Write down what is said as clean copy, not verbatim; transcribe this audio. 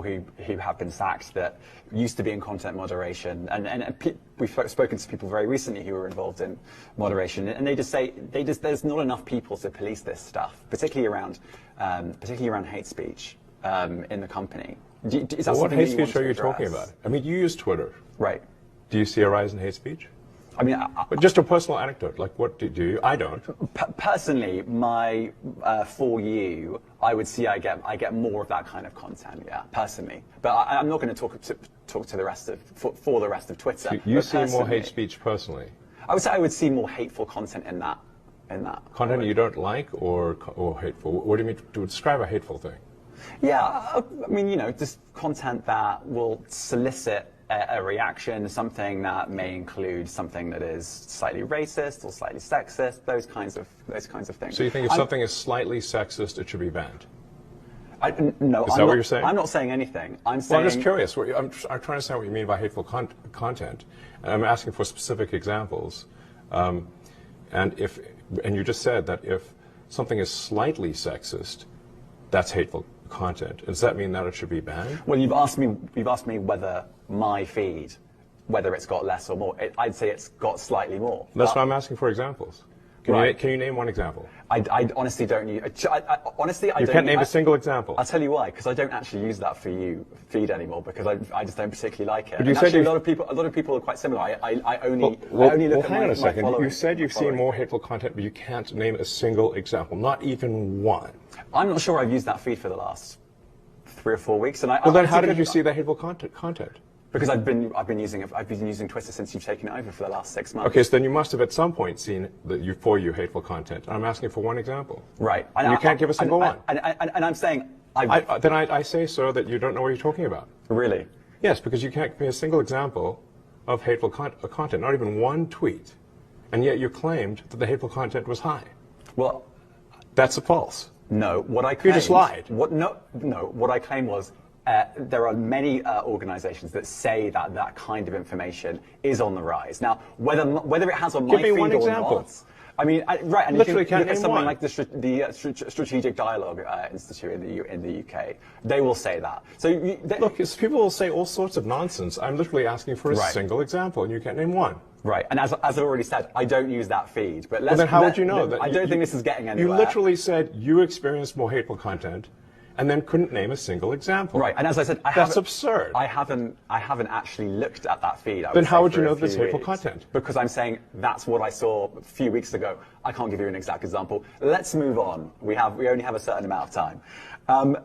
people who have been sacked that used to be in content moderation, and we've spoken to people very recently who were involved in moderation, and they just say there's not enough people to police this stuff, particularly around hate speech in the company. Is that what hate speech are you address? talking about? I mean, you use Twitter, right? Do you see a rise in hate speech? I mean, But just a personal anecdote. Like, what do you? I don't. Personally, my For You, I would see I get more of that kind of content. Yeah, personally. But I'm not going to talk to the rest of for the rest of Twitter. So you see more hate speech personally? I would say I would see more hateful content in that. Content you don't like, or hateful? What do you mean to describe a hateful thing? Yeah, I mean, you know, just content that will solicit a reaction, something that may include something that is slightly racist or slightly sexist, those kinds of things. So you think if something is slightly sexist, it should be banned? No, is that what you're saying? I'm not saying anything. I'm saying. Well, I'm just curious. I'm trying to understand what you mean by hateful content, and I'm asking for specific examples. And you just said that if something is slightly sexist, that's hateful content. Does that mean that it should be banned? Well, you've asked me whether my feed, whether it's got less or more. I'd say it's got slightly more. That's why I'm asking for examples. Can you name one example? I honestly don't use. Honestly, I you don't. can't name a single example. I'll tell you why. Because I don't actually use that For You feed anymore. Because I just don't particularly like it. But you and said actually, a lot of people are quite similar. I only look at hang on a second. following. You said you've seen more hateful content, but you can't name a single example, not even one. I'm not sure I've used that feed for the last 3 or 4 weeks. And well, then how did you see that hateful content? Because I've been using Twitter since you've taken it over for the last 6 months. Okay, so then you must have at some point seen the For You hateful content. I'm asking for one example. Right. You can't give a single one. And I'm saying then I say, sir, that you don't know what you're talking about. Really? Yes, because you can't give me a single example of hateful content, not even one tweet, and yet you claimed that the hateful content was high. Well, that's false. No, what I claimed. You just lied. What I claimed was. There are many organizations that say that kind of information is on the rise. Now, whether it has on my feed or not, I mean, right, and literally you can look at something one. like the Strategic Dialogue Institute in the UK. They will say that. So look, people will say all sorts of nonsense. I'm literally asking for a single example, and you can't name one. Right, and as I already said, I don't use that feed. But then how would you know that? I don't think this is getting anywhere. You literally said you experienced more hateful content, and then couldn't name a single example. Right, and as I said, that's absurd. I haven't actually looked at that feed. Then how would you know there's hateful content? Because I'm saying that's what I saw a few weeks ago. I can't give you an exact example. Let's move on. We only have a certain amount of time.